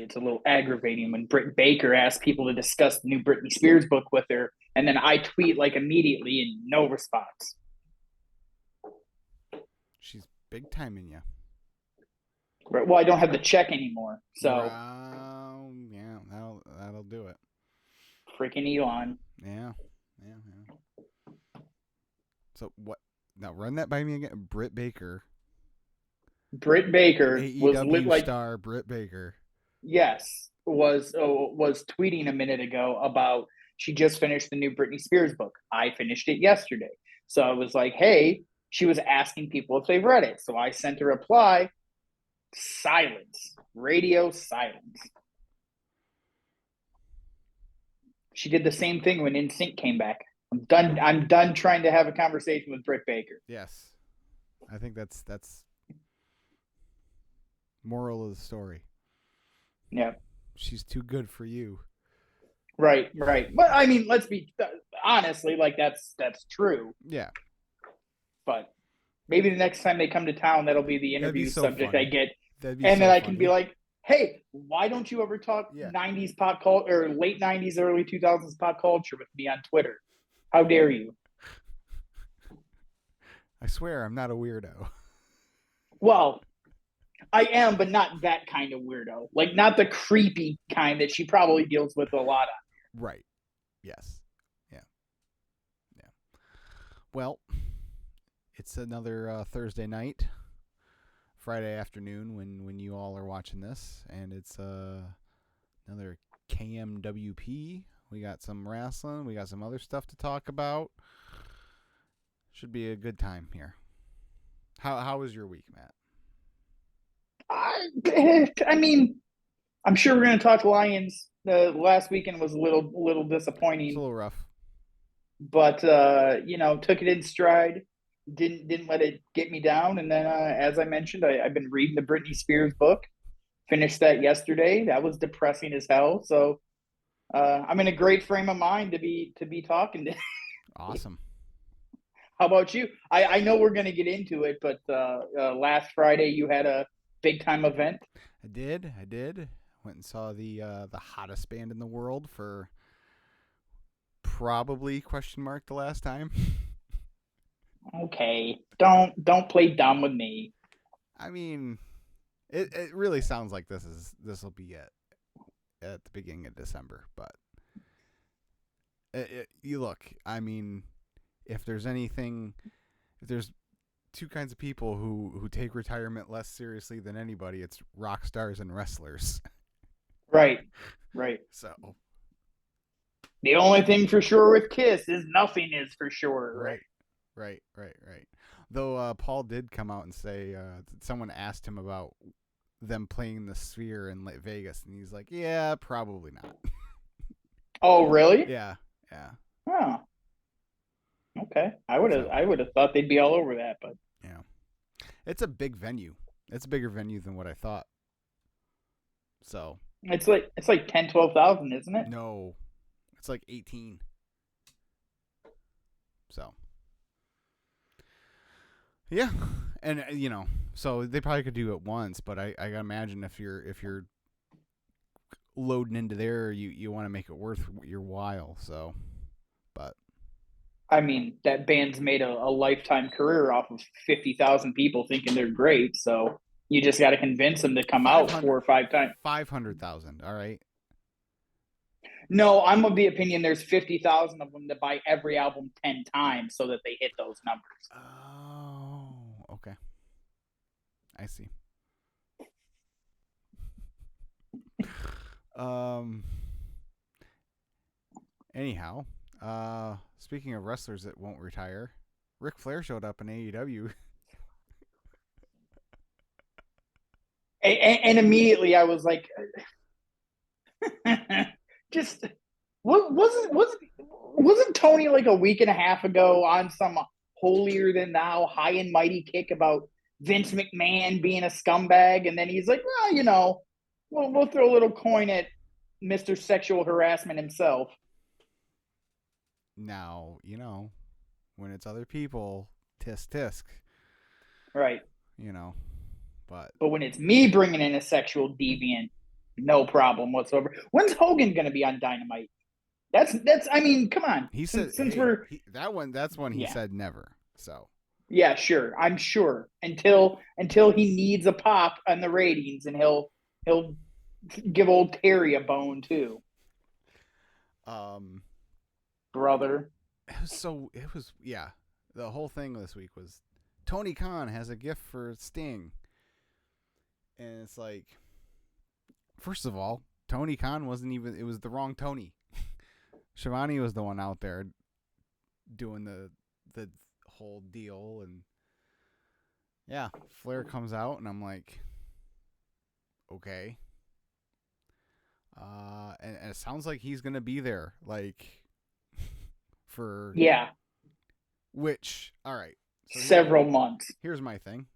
it's a little aggravating when Britt Baker asks people to discuss the new Britney Spears book with her, and then I tweet like immediately and no response. She's big timing you. Right. Well, I don't have the check anymore, so yeah, that'll do it. freaking Elon. Yeah. So what? Now run that by me again. Britt Baker. Britt Baker was AEW like star Britt Baker. yes, was tweeting a minute ago about she just finished the new Britney Spears book. I finished it yesterday. So I was like, hey, she was asking people if they've read it. So I sent a reply, silence, radio silence. She did the same thing when NSYNC came back. I'm done trying to have a conversation with Britt Baker. Yes. I think that's moral of the story. Yeah. She's too good for you. Right. But I mean, let's be honestly, like that's true. Yeah. But maybe the next time they come to town, that'll be the interview subject funny. I get, and then I can be like, "Hey, why don't you ever talk 90s pop culture or late 90s, early 2000s pop culture with me on Twitter? How dare you?" I swear I'm not a weirdo. Well, I am, but not that kind of weirdo. Like, not the creepy kind that she probably deals with a lot of. Right. Yes. Yeah. Well, it's another Thursday night, Friday afternoon when you all are watching this, and it's another KMWP. We got some wrestling. We got some other stuff to talk about. Should be a good time here. How was your week, Matt? I mean, I'm sure we're going to talk Lions. The last weekend was a little disappointing. It's a little rough, but took it in stride. Didn't let it get me down. And then, as I mentioned, I've been reading the Britney Spears book. Finished that yesterday. That was depressing as hell. So I'm in a great frame of mind to be talking to. Awesome. How about you? I know we're going to get into it, but last Friday you had a big time event. I did. Went and saw the hottest band in the world for probably the last time. Okay, don't play dumb with me. I mean, it really sounds like this will be it at the beginning of December, but you look. I mean, if there's two kinds of people who take retirement less seriously than anybody, it's rock stars and wrestlers. Right. So the only thing for sure with Kiss is nothing is for sure. Right. Though Paul did come out and say someone asked him about them playing the Sphere in Vegas, and he's like, "Yeah, probably not." Oh, really? Yeah. Oh. Okay. I would have thought they'd be all over that, but yeah, it's a big venue. It's a bigger venue than what I thought. So it's like 10, 12,000, isn't it? No, it's like 18. So yeah, and so they probably could do it once, but I gotta imagine if you're loading into there, you want to make it worth your while. So, but I mean, that band's made a lifetime career off of 50,000 people thinking they're great. So you just got to convince them to come out 4 or 5 times. 500,000. All right. No, I'm of the opinion there's 50,000 of them that buy every album 10 times so that they hit those numbers. Oh, okay. I see. Anyhow, speaking of wrestlers that won't retire, Ric Flair showed up in AEW. And immediately I was like, just wasn't Tony like a week and a half ago on some holier than thou high and mighty kick about Vince McMahon being a scumbag, and then he's like, well, we'll throw a little coin at Mr. Sexual Harassment himself. Now, when it's other people, tisk. Right. But when it's me bringing in a sexual deviant, No problem whatsoever. When's Hogan going to be on Dynamite? That's. I mean, come on. He said, Since "Hey, we're that's one he yeah said never." So yeah sure. I'm sure until he needs a pop on the ratings, and he'll give old Terry a bone too, um brother. it was yeah. The whole thing this week was Tony Khan has a gift for Sting, and it's like, first of all, Tony Khan wasn't even. It was the wrong Tony. Shivani was the one out there doing the whole deal, and yeah, Flair comes out, and I'm like, okay. And it sounds like he's gonna be there, like for Yeah, which. All right. So several months. here's my thing.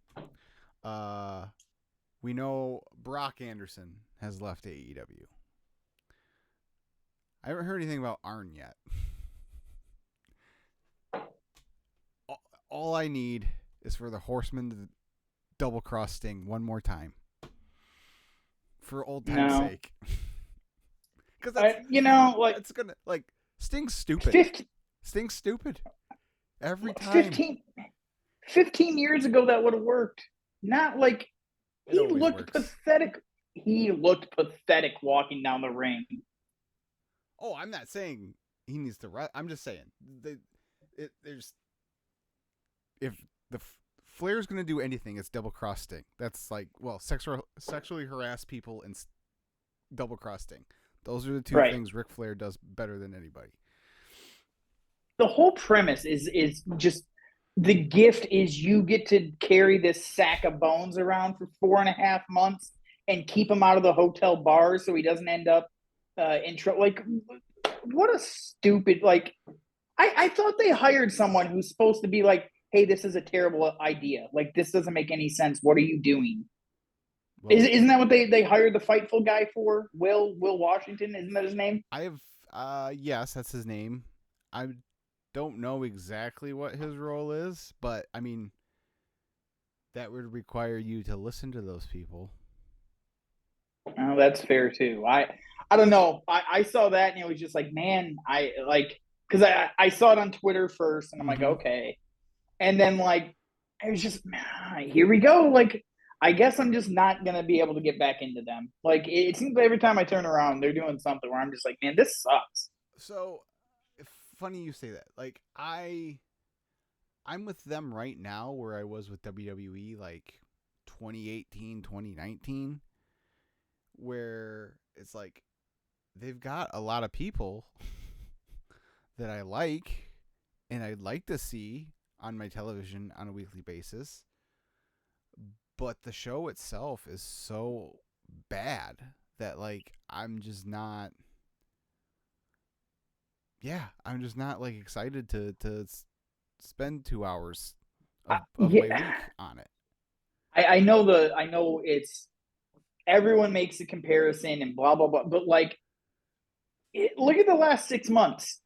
Uh, we know Brock Anderson has left AEW. I haven't heard anything about Arn yet. All I need is for the Horsemen to double cross Sting one more time, for old time's No, sake. Because that's like that's gonna like Sting's stupid. 15, Sting's stupid every time. 15 years ago that would have worked. Not like It he always looked works. pathetic. He looked pathetic walking down the ring. Oh, I'm not saying he needs to. I'm just saying there's if the Flair's gonna do anything, it's double cross Sting. That's like, well, sexually harass people and double cross Sting. Those are the two Right. things Ric Flair does better than anybody. The whole premise is just the gift is you get to carry this sack of bones around for 4.5 months and keep him out of the hotel bars so he doesn't end up in trouble. Like, what a stupid like. I thought they hired someone who's supposed to be like, hey, this is a terrible idea. Like, this doesn't make any sense. What are you doing? Well, Isn't that what they hired the Fightful guy for? Will Washington? Isn't that his name? I have yes, that's his name. I don't know exactly what his role is, but I mean that would require you to listen to those people. Oh, that's fair too. I don't know. I saw that and it was just like, man, I like because I saw it on Twitter first and I'm like, Mm-hmm. okay. And then like it was just here we go. Like I guess I'm just not gonna be able to get back into them. Like it seems like every time I turn around, they're doing something where I'm just like, man, this sucks. So funny you say that. Like I'm with them right now where I was with WWE like 2018, 2019, where it's like they've got a lot of people that I like and I'd like to see on my television on a weekly basis, but the show itself is so bad that like I'm just not like excited to spend 2 hours of my Yeah, week on it. I know it's everyone makes a comparison and blah blah blah, but like look at the last 6 months.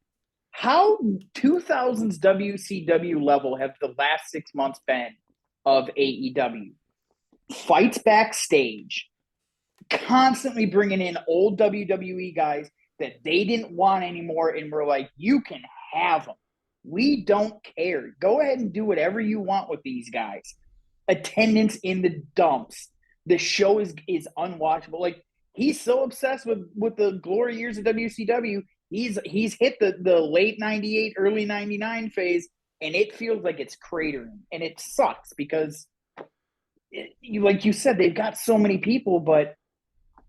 How 2000s WCW level have the last 6 months been of AEW? Fights backstage, constantly bringing in old WWE guys that they didn't want anymore, and we're like, you can have them. We don't care. Go ahead and do whatever you want with these guys. Attendance in the dumps. The show is unwatchable. Like he's so obsessed with the glory years of WCW. He's hit the late '98, early '99 phase, and it feels like it's cratering, and it sucks because like you said, they've got so many people, but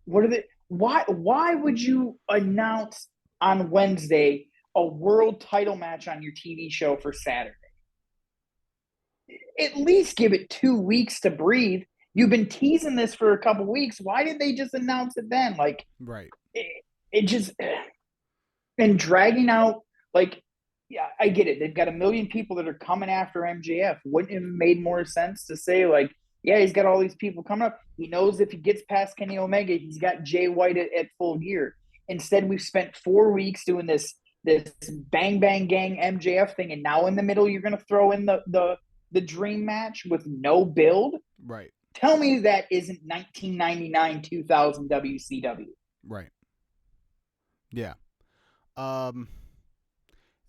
what are they? Why would you announce on Wednesday a world title match on your TV show for Saturday? At least give it 2 weeks to breathe. You've been teasing this for a couple weeks. Why did they just announce it then? Like Right. it just and dragging out like yeah, I get it. They've got a million people that are coming after MJF. Wouldn't it have made more sense to say like, yeah, he's got all these people coming up. He knows if he gets past Kenny Omega, he's got Jay White at full gear. Instead, we've spent 4 weeks doing this bang bang gang MJF thing, and now in the middle, you're going to throw in the dream match with no build. Right. Tell me that isn't 1999, 2000 WCW. Right. Yeah.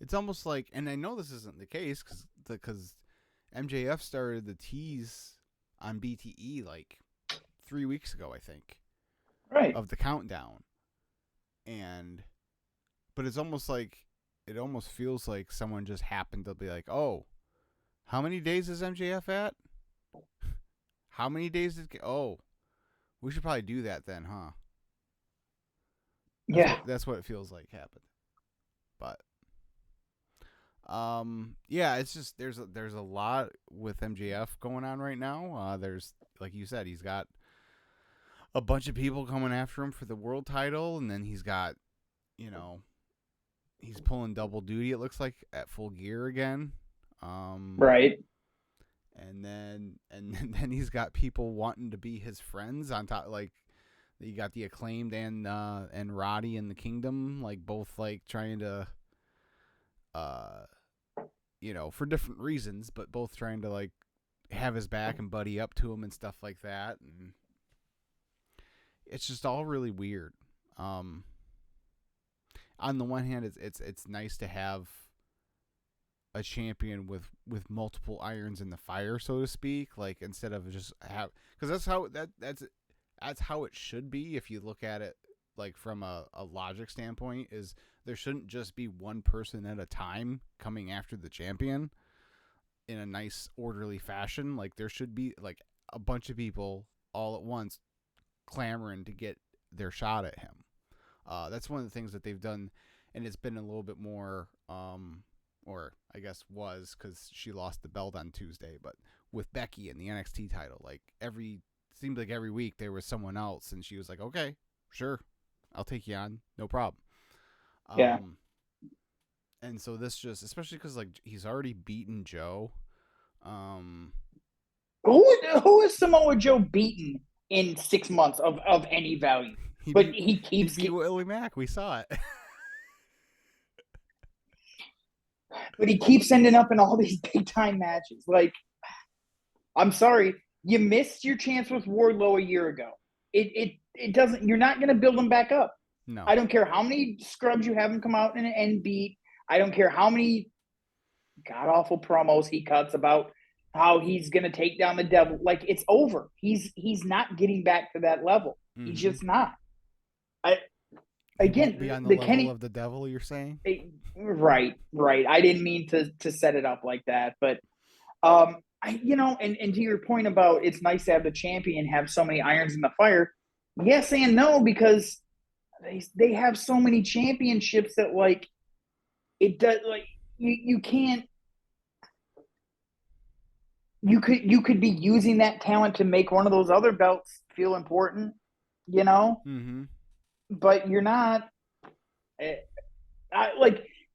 It's almost like, and I know this isn't the case because MJF started the tease on BTE like 3 weeks ago, I think, Right. of the countdown, but it's almost like it almost feels like someone just happened to be like, oh, how many days is MJF at? How many days did? Oh, we should probably do that then, huh? Yeah. That's what it feels like happened. But yeah, it's just there's a lot with MJF going on right now. There's, like you said, he's got a bunch of people coming after him for the world title, and then he's got, he's pulling double duty, it looks like, at Full Gear again. Right. And then he's got people wanting to be his friends on top, like you got the Acclaimed and Roddy and the Kingdom, like both like trying to for different reasons, but both trying to like have his back and buddy up to him and stuff like that. And it's just all really weird. On the one hand, it's nice to have a champion with multiple irons in the fire, so to speak. Like, instead of just have, because that's how it should be. If you look at it like from a logic standpoint, is there shouldn't just be one person at a time coming after the champion in a nice orderly fashion. Like, there should be like a bunch of people all at once clamoring to get their shot at him. That's one of the things that they've done, and it's been a little bit more, or I guess was, because she lost the belt on Tuesday, but with Becky and the NXT title, like seemed like every week there was someone else, and she was like, okay, sure, I'll take you on, no problem. Yeah. And so this just, especially because like he's already beaten Joe. Who is Samoa Joe beaten in 6 months of any value? He beat Willie Mack. We saw it. But he keeps ending up in all these big time matches. Like, I'm sorry, you missed your chance with Wardlow a year ago. It doesn't. You're not going to build him back up. No. I don't care how many scrubs you have him come out and beat. I don't care how many god awful promos he cuts about how he's going to take down the devil. Like, it's over. He's not getting back to that level. Mm-hmm. He's just not. Again, be on the level Kenny, of the devil, you're saying? Right. I didn't mean to set it up like that, but and to your point about it's nice to have the champion have so many irons in the fire. Yes and no, because they have so many championships that, like, it does, like, you can't. You could be using that talent to make one of those other belts feel important, Mm-hmm. But you're not. It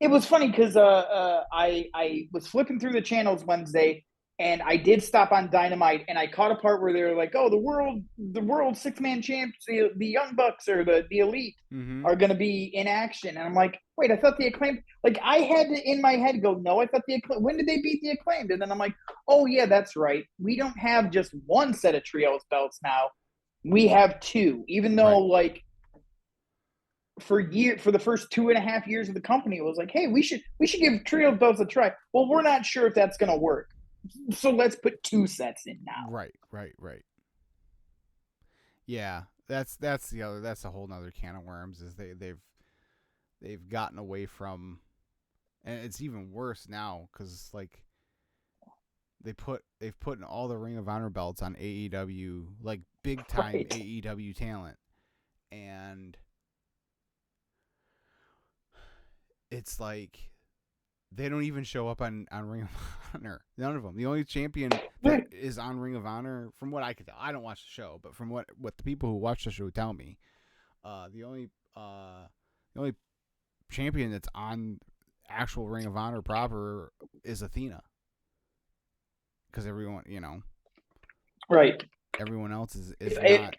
was funny because I was flipping through the channels Wednesday, and I did stop on Dynamite, and I caught a part where they were like, "Oh, the world 6-man champs, the Young Bucks or the Elite mm-hmm. are going to be in action," and I'm like, "Wait, I thought the Acclaimed." Like, I had to in my head go, "No, I thought the Acclaimed. When did they beat the Acclaimed?" And then I'm like, "Oh yeah, that's right. We don't have just one set of trios belts now. We have two, even though like." For the first 2.5 years of the company, it was like, hey, we should give trio belts a try. Well, we're not sure if that's going to work, so let's put 2 sets in now. Right. Yeah, that's a whole nother can of worms. Is they've gotten away from, and it's even worse now because like they've put in all the Ring of Honor belts on AEW, like big time AEW talent, and it's like they don't even show up on Ring of Honor. None of them. The only champion that is on Ring of Honor, from what I can tell, I don't watch the show, but from what the people who watch the show tell me, the only champion that's on actual Ring of Honor proper is Athena. Because everyone, right. Everyone else is not.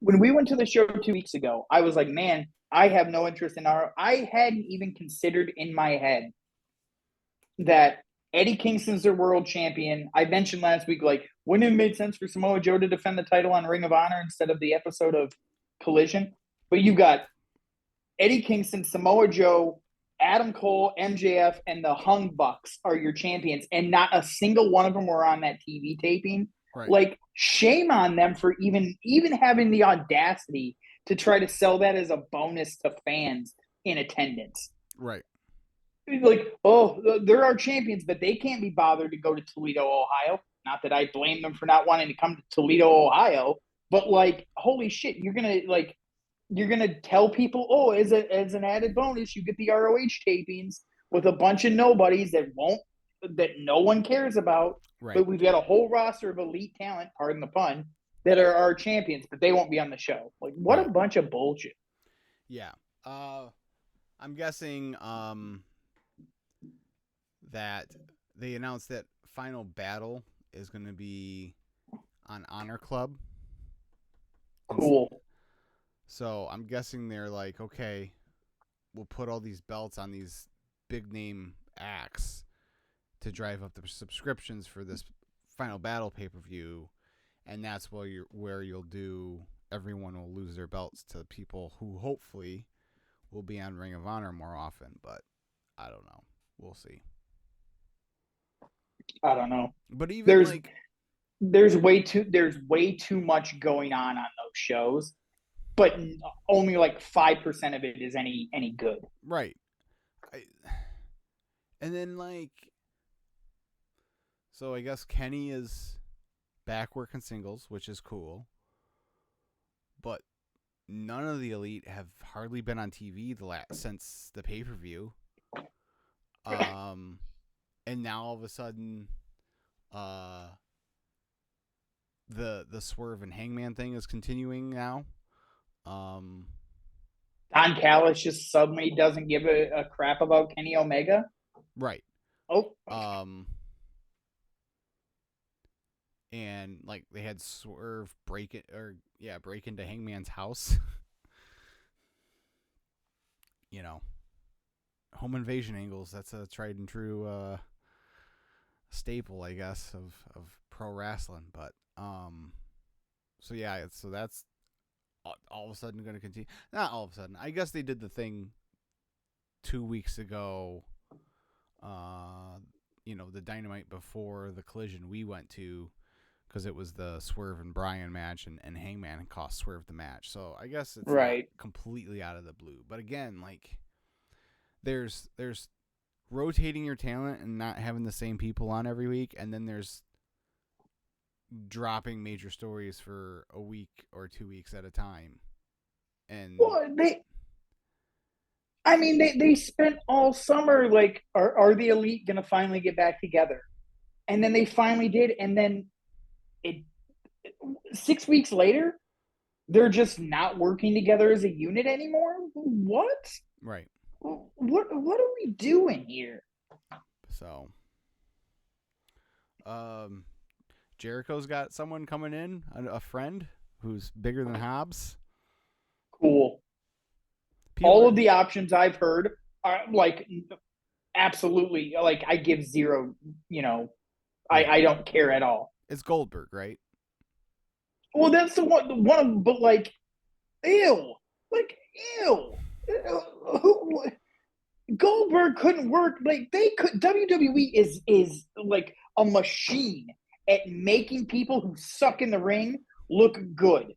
When we went to the show 2 weeks ago, I was like, man, I have no interest in I hadn't even considered in my head that Eddie Kingston's their world champion. I mentioned last week, like, wouldn't it have made sense for Samoa Joe to defend the title on Ring of Honor instead of the episode of Collision? But you got Eddie Kingston, Samoa Joe, Adam Cole, MJF, and the Hung Bucks are your champions, and not a single one of them were on that TV taping. Right. Like, shame on them for even having the audacity to try to sell that as a bonus to fans in attendance. Right. Like, oh, they're our champions, but they can't be bothered to go to Toledo, Ohio. Not that I blame them for not wanting to come to Toledo, Ohio, but like, holy shit, you're gonna tell people, oh, as an added bonus, you get the ROH tapings with a bunch of nobodies that no one cares about. Right. But we've got a whole roster of elite talent, pardon the pun, that are our champions, but they won't be on the show. Like, what a bunch of bullshit. Yeah. I'm guessing that they announced that Final Battle is going to be on Honor Club. Cool. So I'm guessing they're like, okay, we'll put all these belts on these big name acts to drive up the subscriptions for this Final Battle pay-per-view, and that's where you'll do everyone will lose their belts to people who hopefully will be on Ring of Honor more often, but I don't know. We'll see. I don't know. But even there's way too much going on those shows, but only like 5% of it is any good. Right. And then so I guess Kenny is back working singles, which is cool. But none of the Elite have hardly been on TV since the pay-per-view. And now all of a sudden, the Swerve and Hangman thing is continuing now. Don Callis just suddenly doesn't give a crap about Kenny Omega. Right. Oh. And like they had Swerve break into Hangman's house. You know, home invasion angles. That's a tried and true staple, I guess, of pro wrestling. But so that's all of a sudden going to continue. Not all of a sudden. I guess they did the thing 2 weeks ago. The Dynamite before the Collision we went to, because it was the Swerve and Bryan match, and Hangman cost Swerve the match. So I guess it's not completely out of the blue. But again, like there's rotating your talent and not having the same people on every week, and then there's dropping major stories for a week or 2 weeks at a time. And they spent all summer like, are the Elite gonna finally get back together? And then they finally did, and then 6 weeks later, they're just not working together as a unit anymore. What? Right. What are we doing here? So, Jericho's got someone coming in, a friend who's bigger than Hobbs. Cool. All of the options I've heard are like absolutely, like, I give zero. I don't care at all. It's Goldberg, right? Well, that's the one, but like, ew. Goldberg couldn't work. Like, they could. WWE is like a machine at making people who suck in the ring look good.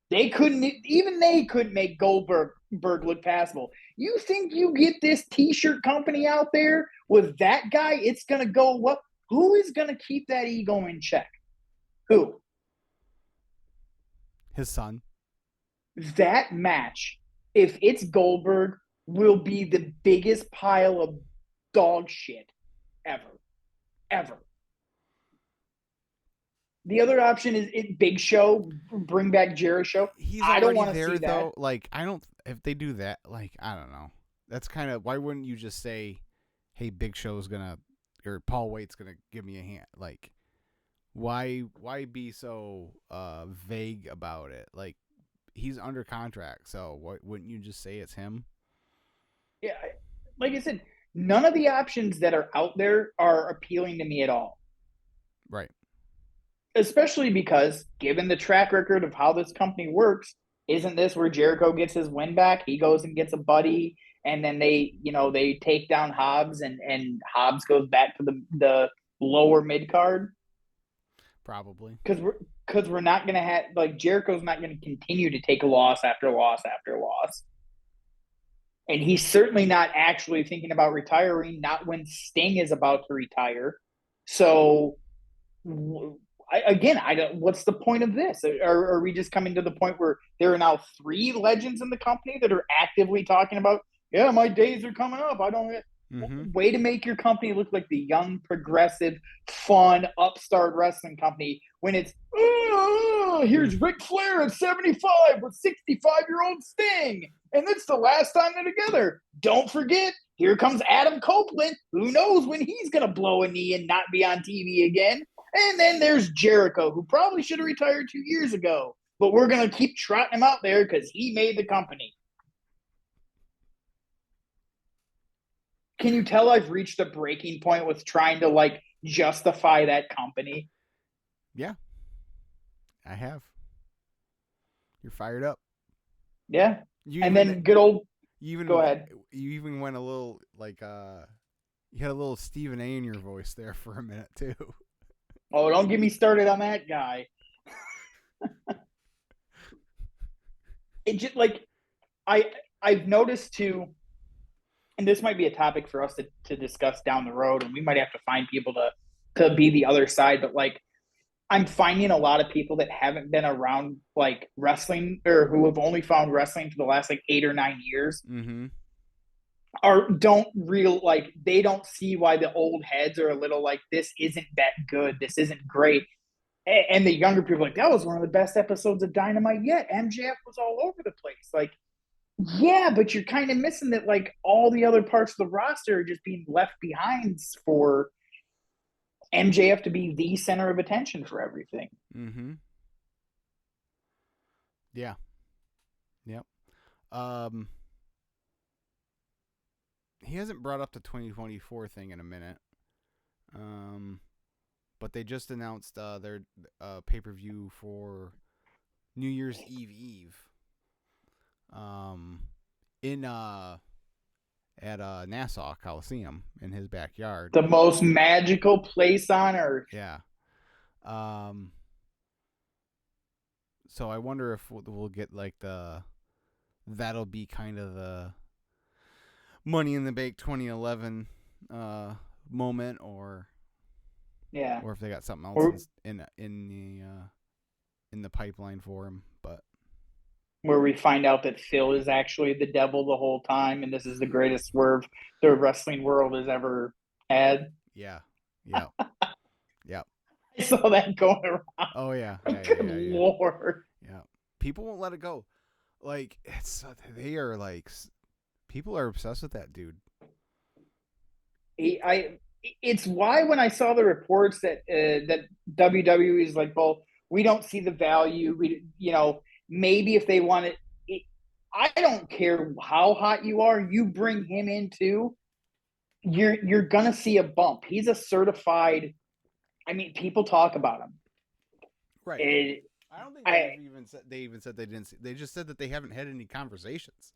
They couldn't make Goldberg look passable. You think you get this T-shirt company out there with that guy, it's gonna go what? Who is gonna keep that ego in check? Who? His son. That match, if it's Goldberg, will be the biggest pile of dog shit ever. The other option is Big Show, bring back Jericho. I don't want to see that. Though. Like, I don't. If they do that, like, I don't know. That's kind of, why wouldn't you just say, "Hey, Big Show's gonna, or Paul Waite's gonna give me a hand"? Like, why be so vague about it? Like, he's under contract, so wouldn't you just say it's him? Yeah, like I said, None of the options that are out there are appealing to me at all. Right. Especially because, given the track record of how this company works, isn't this where Jericho gets his win back? He goes and gets a buddy, and then they take down Hobbs, and Hobbs goes back to the lower mid card. Probably. Because we're not going to have, like, Jericho's not going to continue to take loss after loss after loss. And he's certainly not actually thinking about retiring, not when Sting is about to retire. So, I don't. What's the point of this? Are we just coming to the point where there are now 3 legends in the company that are actively talking about, yeah, my days are coming up. I don't. Way to make your company look like the young, progressive, fun, upstart wrestling company when it's, here's Ric Flair at 75 with 65-year-old Sting. And it's the last time they're together. Don't forget, here comes Adam Copeland. Who knows when he's going to blow a knee and not be on TV again. And then there's Jericho, who probably should have retired 2 years ago. But we're going to keep trotting him out there because he made the company. Can you tell I've reached a breaking point with trying to, like, justify that company? Yeah, I have. You're fired up. Yeah. Then good old. Go ahead. You even went a little like you had a little Stephen A in your voice there for a minute too. Oh, don't get me started on that guy. It just, like, I've noticed too, and this might be a topic for us to discuss down the road, and we might have to find people to be the other side, but, like, I'm finding a lot of people that haven't been around, like, wrestling, or who have only found wrestling for the last, like, 8 or 9 years, they don't see why the old heads are a little like, this isn't that good, this isn't great. And the younger people are like, that was one of the best episodes of Dynamite yet. MJF was all over the place. Like, yeah, but you're kind of missing that, like, all the other parts of the roster are just being left behind for MJF to be the center of attention for everything. Yeah. Yep. He hasn't brought up the 2024 thing in a minute. But they just announced their pay-per-view for New Year's Eve. At Nassau Coliseum in his backyard. The most magical place on earth. Yeah. So I wonder if we'll get, like, that'll be kind of the Money in the Bank 2011 moment, or if they got something else in the pipeline for him, but where we find out that Phil is actually the devil the whole time, and this is the greatest swerve the wrestling world has ever had. Yeah. I saw that going around. Oh yeah. Good Lord. Yeah. People won't let it go. Like, people are obsessed with that dude. It's why when I saw the reports that WWE is like, well, we don't see the value. Maybe if they want it, I don't care how hot you are. You bring him in too, you're gonna see a bump. He's a certified. I mean, people talk about him. Right. I don't think they even said they didn't see. They just said that they haven't had any conversations.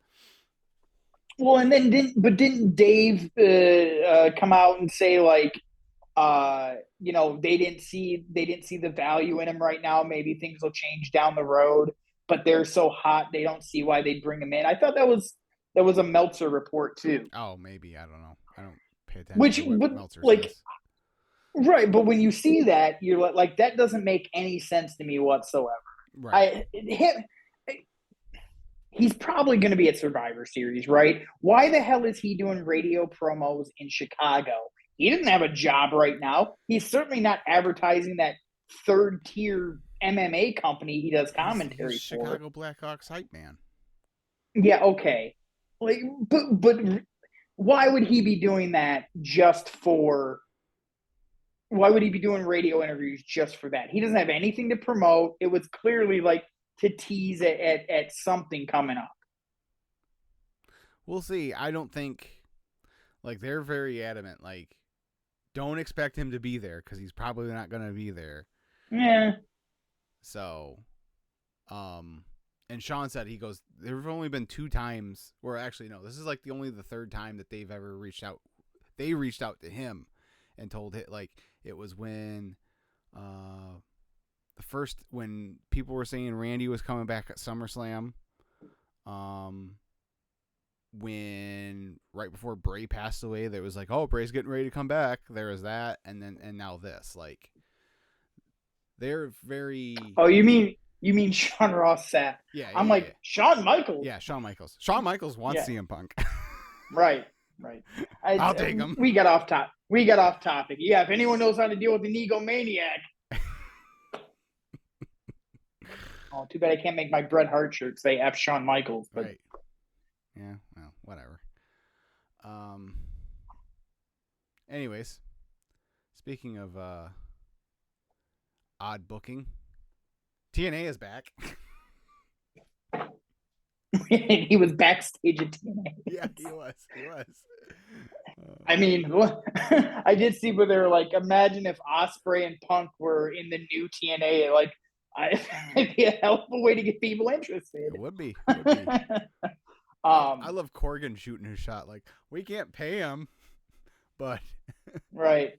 Well, and then didn't Dave come out and say, like, they didn't see the value in him right now. Maybe things will change down the road, but they're so hot they don't see why they bring him in. I thought that was a Meltzer report too. Oh, maybe, I don't know. I don't pay attention to what Meltzer says. Right, but when you see that, you're like, that doesn't make any sense to me whatsoever. Right. He's probably going to be at Survivor Series, right? Why the hell is he doing radio promos in Chicago? He doesn't have a job right now. He's certainly not advertising that third-tier MMA company he does commentary he's for. Chicago Blackhawks hype man. Yeah, okay. Like, but why would he be doing that just for... Why would he be doing radio interviews just for that? He doesn't have anything to promote. It was clearly, like, to tease at something coming up. We'll see. I don't think, Like, they're very adamant. Like, don't expect him to be there because he's probably not going to be there. Yeah. So, and Sean said, he goes, there have only been 2 times, or actually, no, this is like the third time that they've ever reached out. They reached out to him and told it, like, it was when, when people were saying Randy was coming back at SummerSlam, when right before Bray passed away, there was like, oh, Bray's getting ready to come back. There was that, and now this. Like, they're very. Oh, you mean Sean Ross Sapp? Yeah, I'm like Shawn Michaels. Yeah, Shawn Michaels. Shawn Michaels wants CM Punk. Right. I'll take him. We got off topic. Yeah, if anyone knows how to deal with an egomaniac. Oh, too bad I can't make my Bret Hart shirt say F Shawn Michaels. But... Right. Yeah, well, whatever. Anyways, speaking of odd booking, TNA is back. He was backstage at TNA. Yeah, he was. I mean, I did see where they were like, imagine if Ospreay and Punk were in the new TNA. Like, it'd be a hell of a way to get people interested. It would be. I I love Corgan shooting his shot. Like, we can't pay him, but right.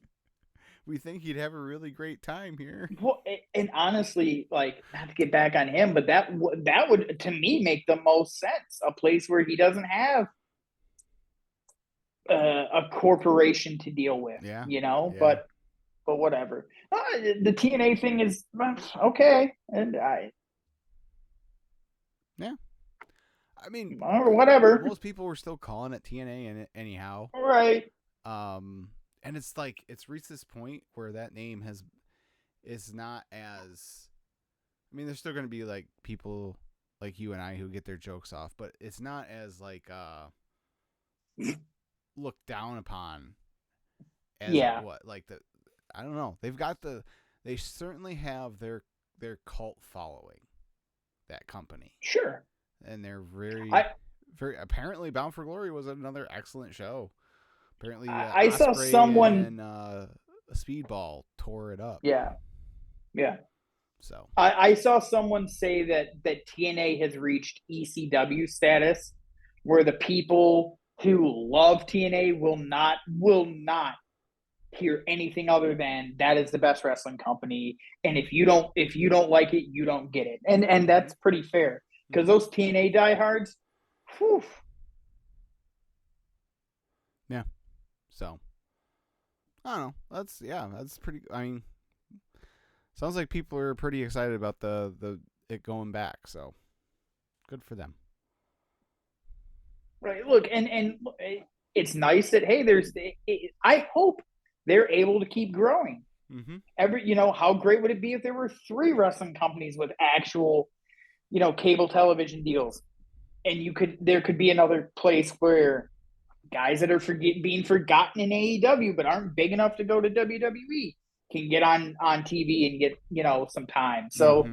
We think he'd have a really great time here. Well, and honestly, like, not to get back on him, but that would, to me, make the most sense. A place where he doesn't have a corporation to deal with, but whatever. The TNA thing is okay. And I mean, or whatever. Most people were still calling it TNA anyhow. Right. And it's like, it's reached this point where that name is not as, I mean, there's still going to be like people like you and I who get their jokes off, but it's not as like, looked down upon as what, like I don't know. They certainly have their cult following, that company. Sure. And they're very apparently Bound for Glory was another excellent show. Apparently, I Ospreay saw someone and Speedball tore it up. Yeah. So I saw someone say that TNA has reached ECW status, where the people who love TNA will not hear anything other than that is the best wrestling company, and if you don't like it, you don't get it, and that's pretty fair, because those TNA diehards, whew. Yeah. So I don't know. That's pretty. I mean, sounds like people are pretty excited about the it going back. So good for them. Right. Look, and it's nice that I hope they're able to keep growing. Mm-hmm. How great would it be if there were 3 wrestling companies with actual, cable television deals, and there could be another place where guys that are being forgotten in AEW but aren't big enough to go to WWE can get on TV and get some time. So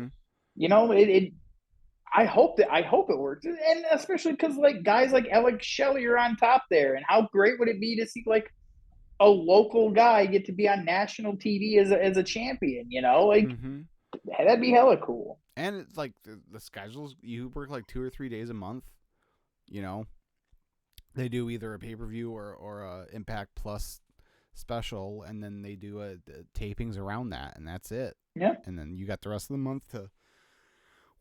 I hope it works, and especially because like guys like Alex Shelley are on top there, and how great would it be to see like a local guy get to be on national TV as a champion? That'd be hella cool. And it's like the schedules, you work like 2 or 3 days a month. They do either a pay-per-view or a Impact Plus special, and then they do tapings around that, and that's it. Yeah. And then you got the rest of the month to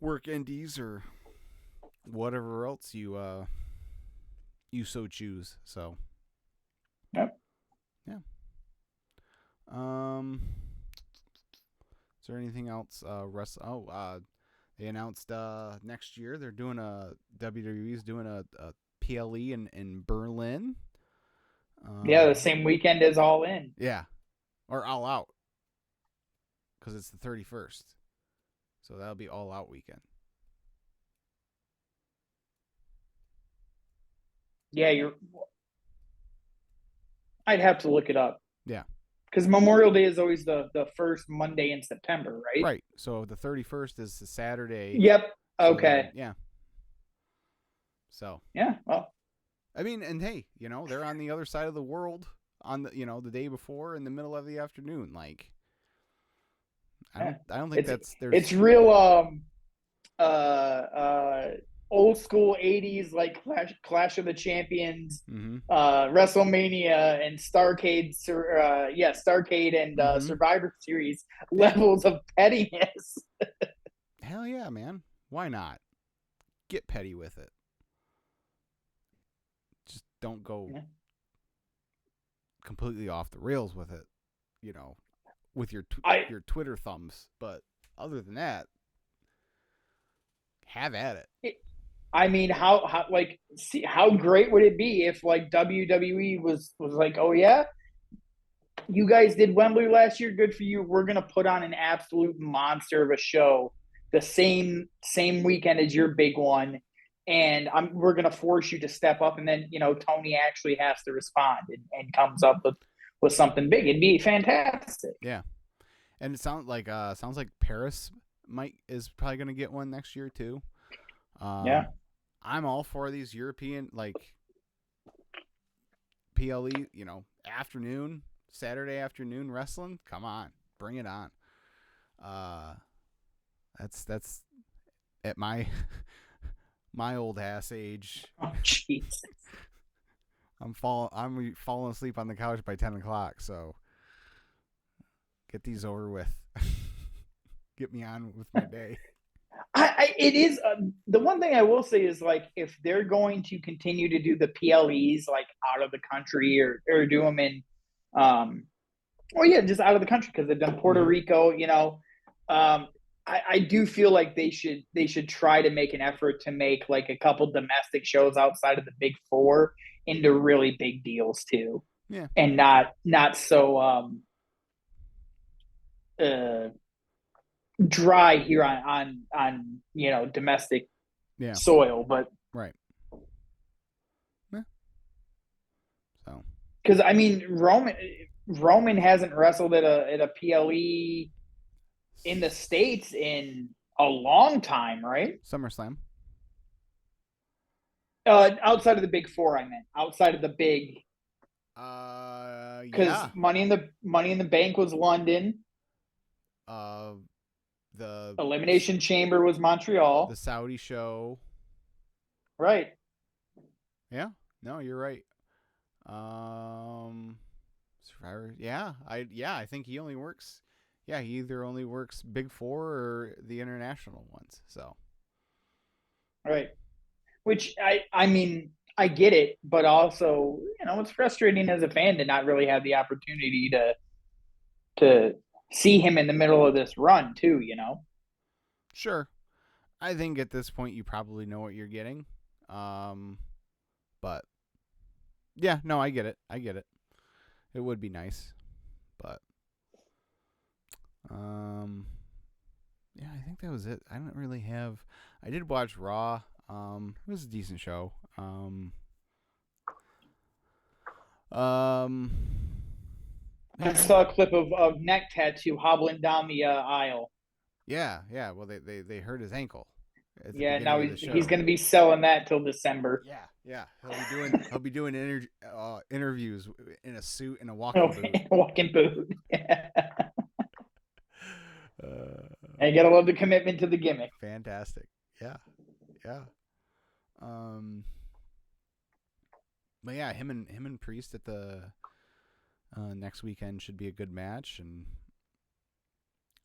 work indies or whatever else you so choose. So. Yep. Yeah. Is there anything else? They announced next year they're doing WWE's doing a PLE in Berlin. The same weekend as All In. Yeah, or All Out, because it's the 31st, so that'll be All Out weekend. Yeah, I'd have to look it up. Yeah, because Memorial Day is always the first Monday in September, right? Right. So the 31st is the Saturday. Yep. So okay. Yeah. So. Yeah. Well, I mean, and hey, they're on the other side of the world on the the day before in the middle of the afternoon. Like, Yeah. I don't think It's that's it's there's. real uh uh old school 80s like Clash of the Champions, Mm-hmm. WrestleMania and Starcade and Mm-hmm. Survivor Series Yeah. levels of pettiness. Hell yeah, man. Why not? Get petty with it. Just don't go Yeah. completely off the rails with it. You know, with I your Twitter thumbs. But other than that, have at it. I mean, how like see how great would it be if like WWE was like, oh yeah, you guys did Wembley last year, good for you. We're gonna put on an absolute monster of a show the same weekend as your big one, and we're gonna force you to step up, and then Tony actually has to respond and comes up with something big. It'd be fantastic. Yeah. And it sounds like Paris is probably gonna get one next year too. Yeah. I'm all for these European like PLE, afternoon, Saturday afternoon wrestling. Come on, bring it on. Uh, that's at my my old ass age. Oh, jeez. I'm falling asleep on the couch by 10 o'clock. So get these over with. Get me on with my day. It is the one thing I will say is like if they're going to continue to do the PLEs like out of the country or do them in, well, yeah, just out of the country because they've done Puerto Mm-hmm. Rico. I do feel like they should try to make an effort to make like a couple domestic shows outside of the big four into really big deals too, Yeah. and not so uh dry here on domestic Yeah. soil, but Right. Yeah. So. because I mean Roman hasn't wrestled at a PLE in the States in a long time, right? SummerSlam. Outside of the big four, I meant outside of the big, because Yeah. Money in the Bank was London, Uh, the Elimination Chamber was the Montreal, Saudi show. right? Yeah. No, you're right. Survivor. Yeah. I think he only works. Yeah, he either only works Big Four or the international ones. So. Right. Which I mean I get it, but also it's frustrating as a fan to not really have the opportunity to see him in the middle of this run too. Sure. I think at this point you probably know what you're getting. But yeah, no, I get it. I get it. It would be nice, but yeah, I think that was it. I don't really have. I did watch Raw. It was a decent show. I Man, saw a clip of neck tattoo hobbling down the aisle. yeah. Well, they hurt his ankle at the Yeah, beginning now of the he's show. going to be selling that till December. Yeah. He'll be doing interviews in a suit and a walking boot. Walking boot. Uh, And you gotta love the commitment to the gimmick. Fantastic. Yeah. Um, but yeah, him and Priest at the next weekend should be a good match, and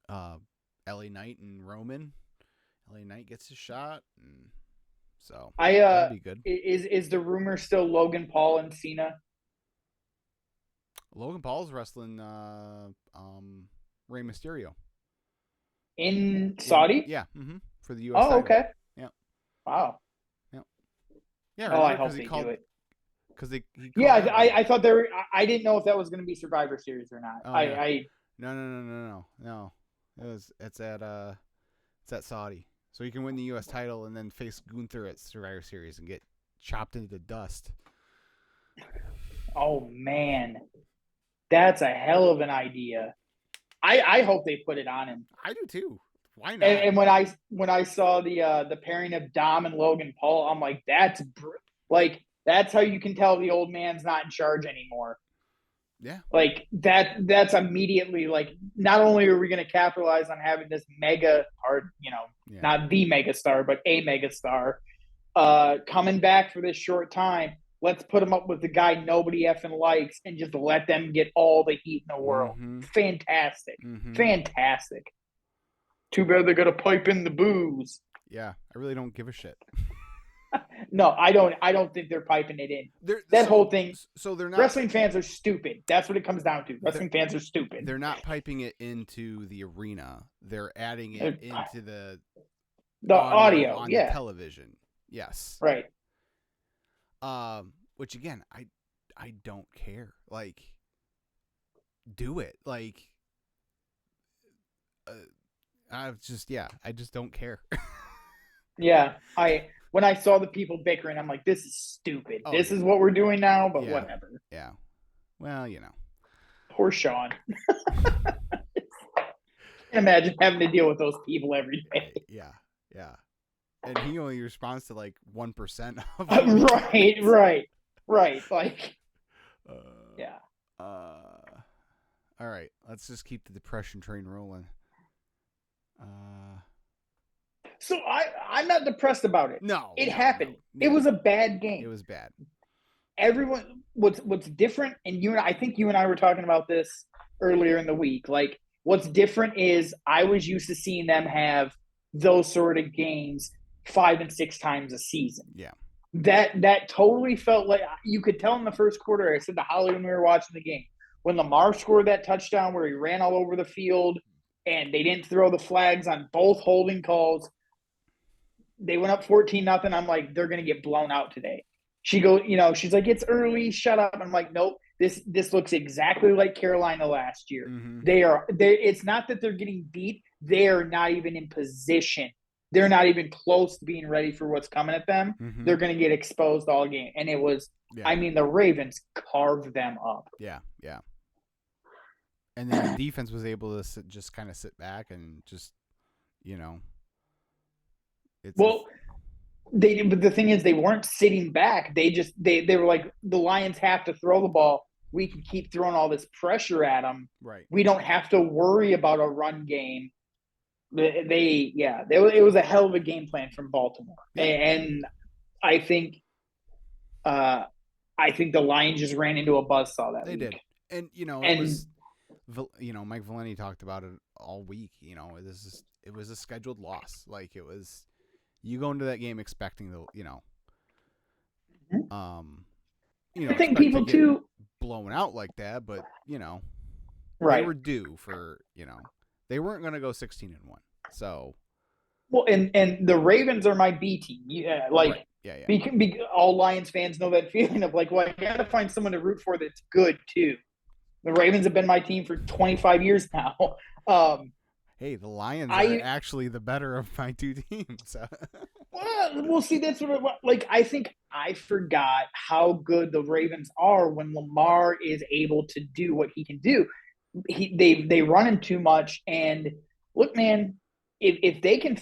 LA Knight and Roman. LA Knight gets his shot, and so that'll be good. Is the rumor still Logan Paul and Cena? Logan Paul's wrestling Rey Mysterio In Saudi? for the U.S. Oh, title. okay. Yeah. Wow. Yeah. Oh, I Remember hope because they he called do it. because he Yeah, called out I thought there. I didn't know if that was going to be Survivor Series or not. Oh yeah. No. It's at Saudi. So you can win the U.S. title and then face Gunther at Survivor Series and get chopped into dust. Oh man, that's a hell of an idea. I hope they put it on him. I do too. Why not? And when I saw the pairing of Dom and Logan Paul, I'm like, like That's how you can tell the old man's not in charge anymore. Yeah. Like that's immediately like, not only are we going to capitalize on having this mega, or Yeah. not the mega star, but a mega star coming back for this short time. Let's put him up with the guy nobody effing likes and just let them get all the heat in the world. Mm-hmm. Fantastic. Mm-hmm. Fantastic. Too bad they're going to pipe in the booze. Yeah, I really don't give a shit. No, I don't think they're piping it in. Whole thing. So they're not. Wrestling fans are stupid. That's what it comes down to. Wrestling fans are stupid. They're not piping it into the arena. They're adding it into the audio on the television. Yes. Right. Which again, I don't care. Like, do it. Like, I just don't care. Yeah, when I saw the people bickering, I'm like, this is stupid. This is what we're doing now, but whatever. Yeah. Well, Poor Sean. Can't imagine having to deal with those people every day. Yeah. Yeah. And he only responds to like 1% of right. Like, yeah. All right. Let's just keep the depression train rolling. So I'm not depressed about it. No, it happened. No. It was a bad game. It was bad. Everyone, what's different, and I think you and I were talking about this earlier in the week. Like, what's different is I was used to seeing them have those sort of games 5 and 6 times a season. Yeah. That totally felt like, you could tell in the first quarter. I said to Holly when we were watching the game, when Lamar scored that touchdown where he ran all over the field and they didn't throw the flags on both holding calls, they went up 14-0. I'm like, they're going to get blown out today. She goes, she's like, it's early, shut up. I'm like, nope, this looks exactly like Carolina last year. Mm-hmm. It's not that they're getting beat. They are not even in position. They're not even close to being ready for what's coming at them. Mm-hmm. They're going to get exposed all game. And it was, the Ravens carved them up. Yeah, yeah. And then the defense was able to just kind of sit back and just, but the thing is, they weren't sitting back. They were like, the Lions have to throw the ball. We can keep throwing all this pressure at them. Right. We don't have to worry about a run game. It was a hell of a game plan from Baltimore. Yeah. And I think the Lions just ran into a buzzsaw that week. They did. And, it was, Mike Valenti talked about it all week. It was a scheduled loss. Like, it was, you go into that game expecting I think people too blown out like that, but right. They were due for, they weren't going to go 16-1. So, well, and the Ravens are my B team. Yeah, like, right. Yeah. All Lions fans know that feeling of like, well, I got to find someone to root for that's good too. The Ravens have been my team for 25 years now. Hey, the Lions are actually the better of my two teams. Well, see, that's what I think I forgot how good the Ravens are when Lamar is able to do what he can do. They run him too much, and look, man, if they can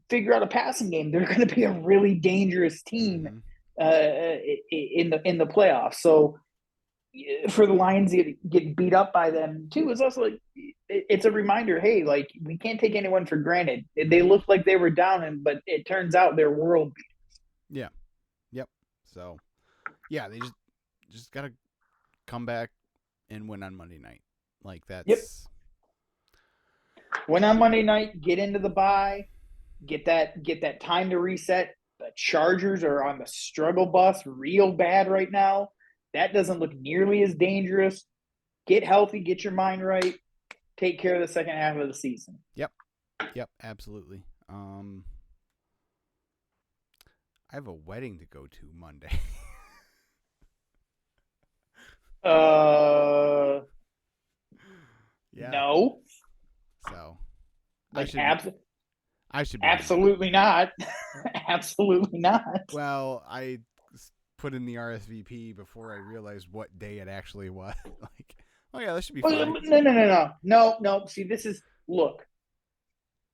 figure out a passing game, they're going to be a really dangerous team in the playoffs. So for the Lions to get beat up by them too is also like, it's a reminder. Hey, like, we can't take anyone for granted. They looked like they were down, but it turns out they're world beaters. Yeah. Yep. So, yeah, they just got to come back and win on Monday night. Like, that's. Yep. Win on Monday night, get into the bye, get that time to reset. The Chargers are on the struggle bus real bad right now. That doesn't look nearly as dangerous. Get healthy, get your mind right, take care of the second half of the season. Yep, absolutely. I have a wedding to go to Monday. Yeah. No. So, like, I should be absolutely not. Absolutely not. Well, I put in the RSVP before I realized what day it actually was. Like, oh yeah, that should be fine. No. See,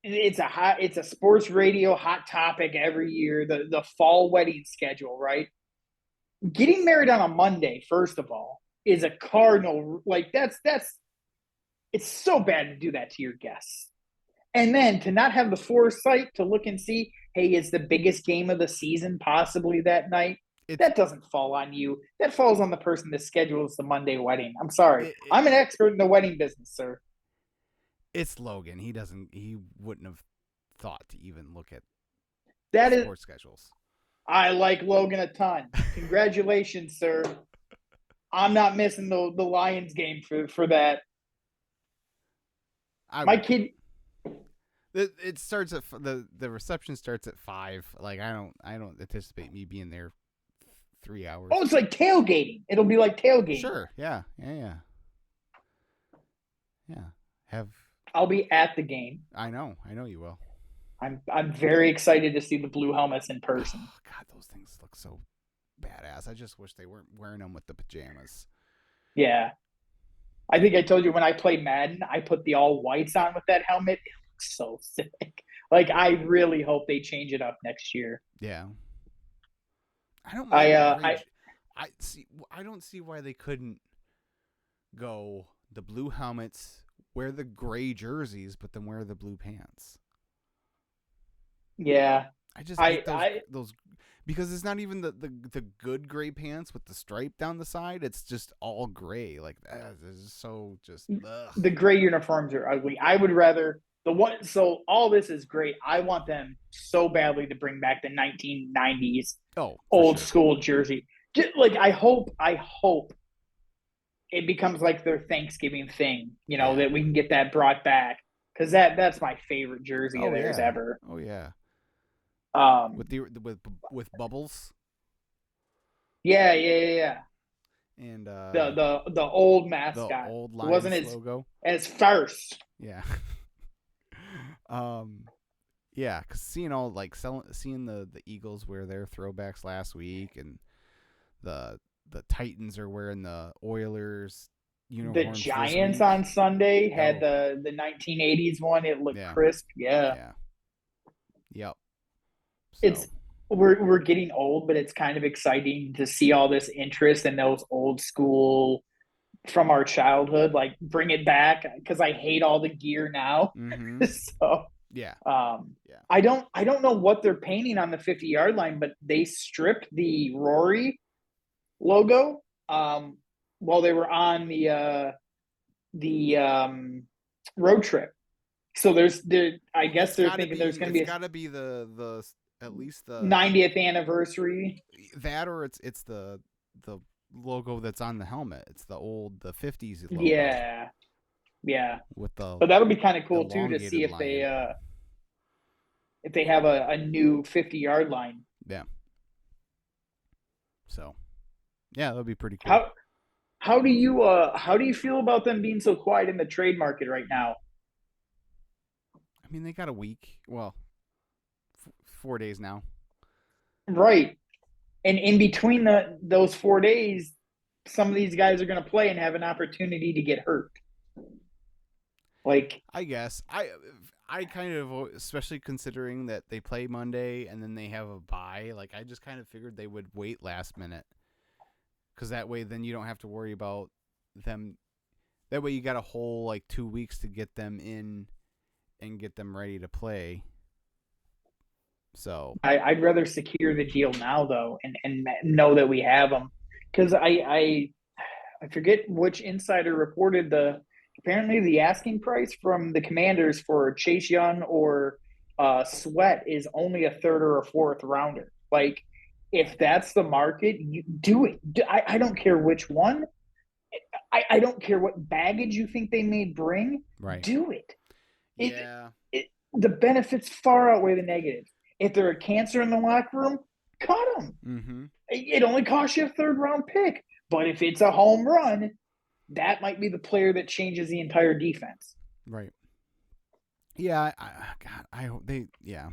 it's a sports radio hot topic every year. The fall wedding schedule, right? getting married on a Monday, first of all, is a cardinal. Like that's it's so bad to do that to your guests. And then to not have the foresight to look and see, hey, it's the biggest game of the season possibly that night. It's That doesn't fall on you. That falls on the person that schedules the Monday wedding. I'm sorry. it, it, I'm an expert in the wedding business, sir. it's Logan. He wouldn't have thought to even look at That is, sports schedules. I like Logan a ton. Congratulations, sir. I'm not missing the Lions game for that. My kid, It starts at the reception starts at 5. Like I don't anticipate me being there 3 hours. oh, it's like tailgating. It'll be like tailgating. Sure. Yeah. Have I'll be at the game. I know you will. I'm very excited to see the blue helmets in person. Oh, God, those things look so badass. I just wish they weren't wearing them with the pajamas. Yeah. I think I told you when I played Madden, I put the all whites on with that helmet. It looks so sick. Like I really hope they change it up next year. Yeah. I don't mind I see. I don't see why they couldn't go the blue helmets, wear the gray jerseys, but then wear the blue pants. yeah. I just hate those because it's not even the good gray pants with the stripe down the side. It's just all gray. Like this is so just. Ugh. The gray uniforms are ugly. I would rather the one. So all this is great. I want them so badly to bring back the 1990s old school jersey. Just, like I hope it becomes like their Thanksgiving thing. You know that we can get that brought back because that's my favorite jersey of theirs ever. Oh yeah. With bubbles. Yeah. And the old mascot, the old Lions wasn't logo as first. Yeah. Yeah, because seeing the Eagles wear their throwbacks last week, and the Titans are wearing the Oilers uniforms. The Giants on Sunday had the 1980s one. It looked crisp. Yeah. Yep. So. It's we're getting old, but it's kind of exciting to see all this interest in those old school from our childhood. Like bring it back because I hate all the gear now. Mm-hmm. So yeah. I don't know what they're painting on the 50-yard line, but they stripped the Rory logo while they were on the road trip. So I guess they're thinking there's going to be it's got to be the at least the 90th anniversary. That or it's the logo that's on the helmet. It's the 50s logo. Yeah. With but that'll be kind of cool too to see if lion. They have a new 50-yard line. Yeah. So, yeah, that'll be pretty cool. How do you feel about them being so quiet in the trade market right now? I mean, they got a week. Well, 4 days now. Right. And in between those 4 days, some of these guys are going to play and have an opportunity to get hurt. Like, I guess I kind of, especially considering that they play Monday and then they have a bye. Like, I just kind of figured they would wait last minute, because that way then you don't have to worry about them. That way you got a whole 2 weeks to get them in and get them ready to play. So I'd rather secure the deal now though, and know that we have them, because I forget which insider reported apparently the asking price from the Commanders for Chase Young or Sweat is only a third or a fourth rounder. Like, if that's the market, you do it. I don't care which one. I don't care what baggage you think they may bring. Right. Do it. Yeah. The benefits far outweigh the negatives. If they're a cancer in the locker room, cut them. Mm-hmm. It only costs you a third-round pick. But if it's a home run, that might be the player that changes the entire defense. Right. Yeah. I hope they. Yeah.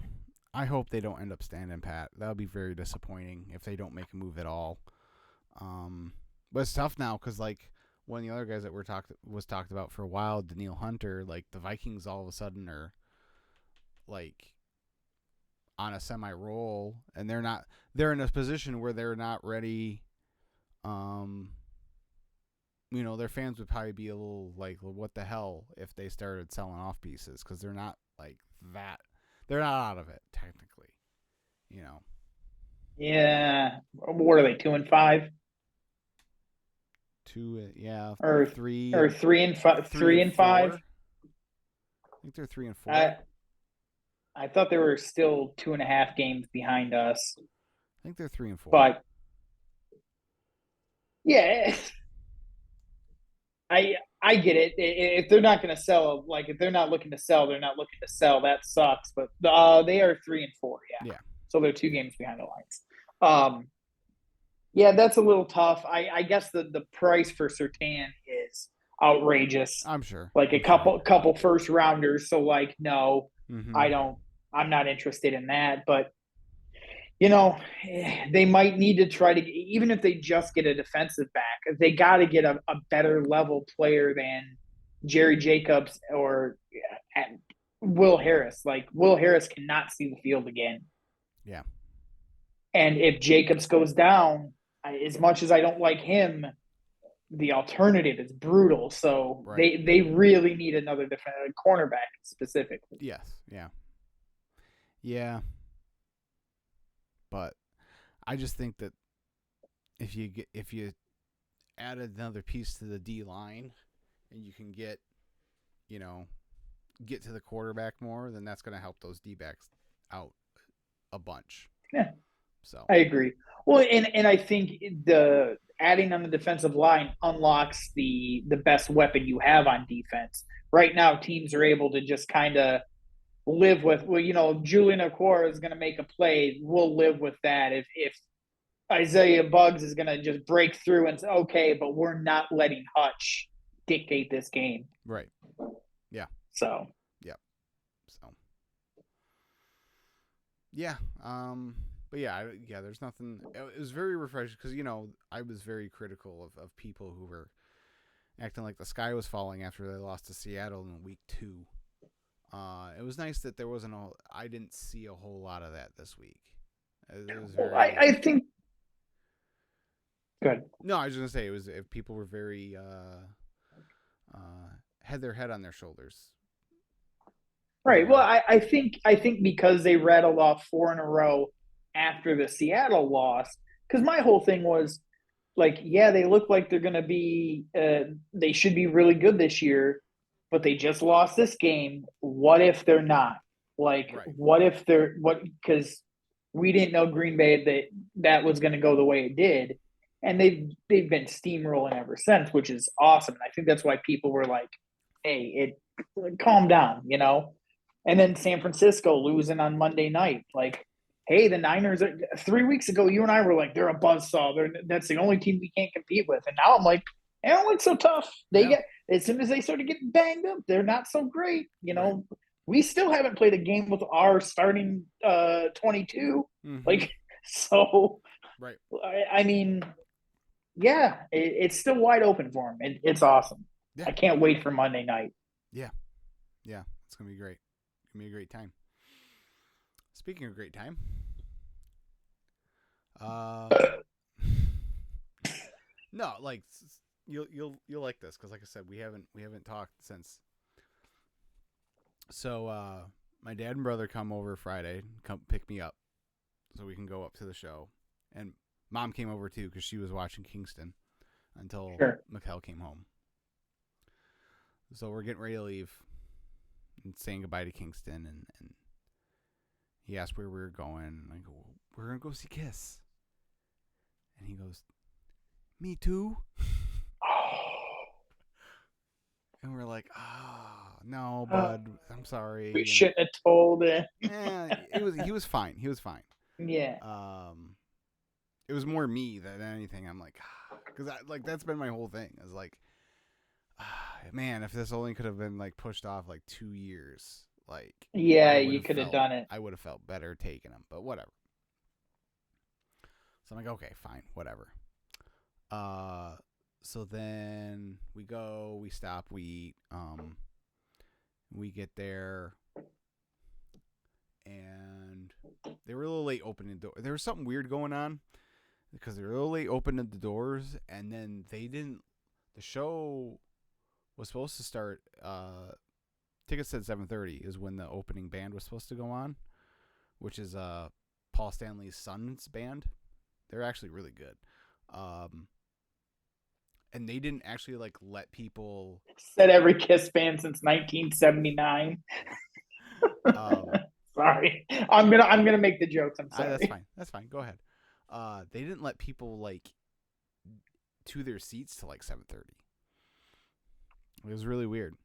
I hope they don't end up standing pat. That would be very disappointing if they don't make a move at all. But it's tough now because one of the other guys that was talked about for a while, Daniil Hunter. The Vikings all of a sudden are on a semi-roll, and they're in a position where they're not ready um, their fans would probably be a little like, well, what the hell if they started selling off pieces, because they're not like that. They're not out of it technically. You know, Yeah. What are they, 2-5? yeah, Or three or and 3-5, three three and and five? four. I think they're 3 and 4. I thought they were still 2.5 games behind us. I think they're 3 and 4. But yeah, I get it. If they're not going to sell, like if they're not looking to sell, they're not looking to sell. That sucks. But they are 3-4. Yeah, Yeah, so they're two yeah, games behind the lines. Yeah, that's a little tough. I guess the price for Sertan is outrageous. I'm sure. Like a I'm sure. couple first rounders. So like, no, Mm-hmm. I don't. I'm not interested in that. But you know, they might need to try to, even if they just get a defensive back, they got to get a better level player than Jerry Jacobs or Will Harris. Like, Will Harris cannot see the field again. Yeah. And if Jacobs goes down, as much as I don't like him, the alternative is brutal. So Right. they really need another defensive cornerback specifically. Yes. Yeah. Yeah. But I just think that if you add another piece to the D line and you can you know, get to the quarterback more, then that's going to help those D backs out a bunch. Yeah, So I agree. Well, and I think the adding on the defensive line unlocks the best weapon you have on defense. Right now, teams are able to just kind of live with, well, Julian Okwara is going to make a play. We'll live with that. If Isaiah Buggs is going to just break through and say, okay, but we're not letting Hutch dictate this game. right. Yeah. So Yep. So yeah. But yeah, there's nothing. It was very refreshing because I was very critical of people who were acting like the sky was falling after they lost to Seattle in week 2. It was nice that there wasn't I didn't see a whole lot of that this week. It was well, very. I think good. No, I was gonna say it was if people were very had their head on their shoulders. Right. Well, I think because they rattled off 4 in a row after the Seattle loss, because my whole thing was like, yeah, they look like they're going to be, they should be really good this year, but they just lost this game. What if they're not? Like, Right. what if they're what? Because we didn't know Green Bay that was going to go the way it did, and they've been steamrolling ever since, which is awesome. And I think that's why people were like, "Hey, calm down." And then San Francisco losing on Monday night, like, hey, the Niners 3 weeks ago, you and I were like, they're a buzzsaw. That's the only team we can't compete with. And now I'm like, they don't look so tough. They Yeah. get as soon as they started getting banged up, they're not so great. Right. We still haven't played a game with our starting 22. Mm-hmm. Like, so Right. I mean, yeah, it's still wide open for them. It's awesome. Yeah. I can't wait for Monday night. Yeah. Yeah. It's gonna be great. It's gonna be a great time. Speaking of great time, no, like you'll like this because, like I said, we haven't talked since. So my dad and brother come over Friday, come pick me up, so we can go up to the show, and Mom came over too because she was watching Kingston until Sure. Mikkel came home. So we're getting ready to leave and saying goodbye to Kingston, and he asked where we were going, and I go, well, we're gonna go see Kiss, and he goes, me too. And we're like, no, bud, I'm sorry. We shouldn't have told it. He was fine. He was fine. Yeah. It was more me than anything. I'm like, because that's been my whole thing. I was like, man, if this only could have been like pushed off like 2 years, like yeah, you could have done it. I would have felt better taking him, but whatever. So I'm like, okay, fine, whatever. So then we go, we stop, we eat, we get there, and they were a little late opening the door. There was something weird going on. because they really opened the doors, and then they didn't. The show was supposed to start. Tickets said 7:30 is when the opening band was supposed to go on, which is Paul Stanley's son's band. They're actually really good. And they didn't actually like let people. Said every Kiss fan since 1979. Sorry, I'm gonna make the jokes. I'm sorry. That's fine. That's fine. Go ahead. They didn't let people like to their seats till like 7:30. It was really weird.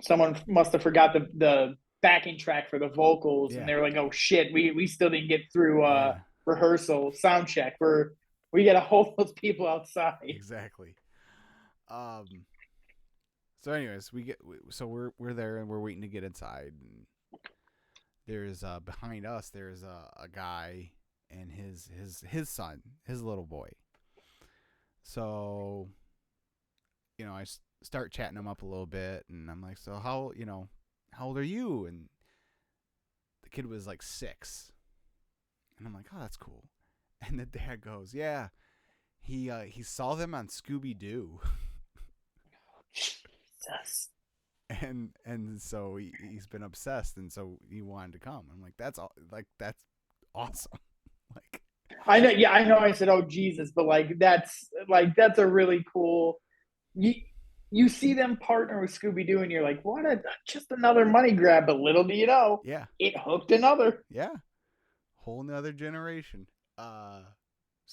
Someone must have forgot the backing track for the vocals, and Yeah. they were like, "Oh shit, we still didn't get through Yeah. rehearsal, sound check. We got to hold those people outside." Exactly. So anyways, we're there and we're waiting to get inside, and there's behind us there's a guy and his son, his little boy. So, I start chatting him up a little bit, and I'm like, so how old are you? And the kid was like 6, and I'm like, oh, that's cool. And the dad goes, yeah, he saw them on Scooby-Doo. Jesus. And so he's been obsessed, and so he wanted to come. I'm like, that's awesome. Like, I know, yeah, I know. I said, "Oh Jesus," but that's a really cool. You see them partner with Scooby Doo, and you're like, "What just another money grab?" But little do you know, yeah, it hooked another. yeah, whole nother generation. So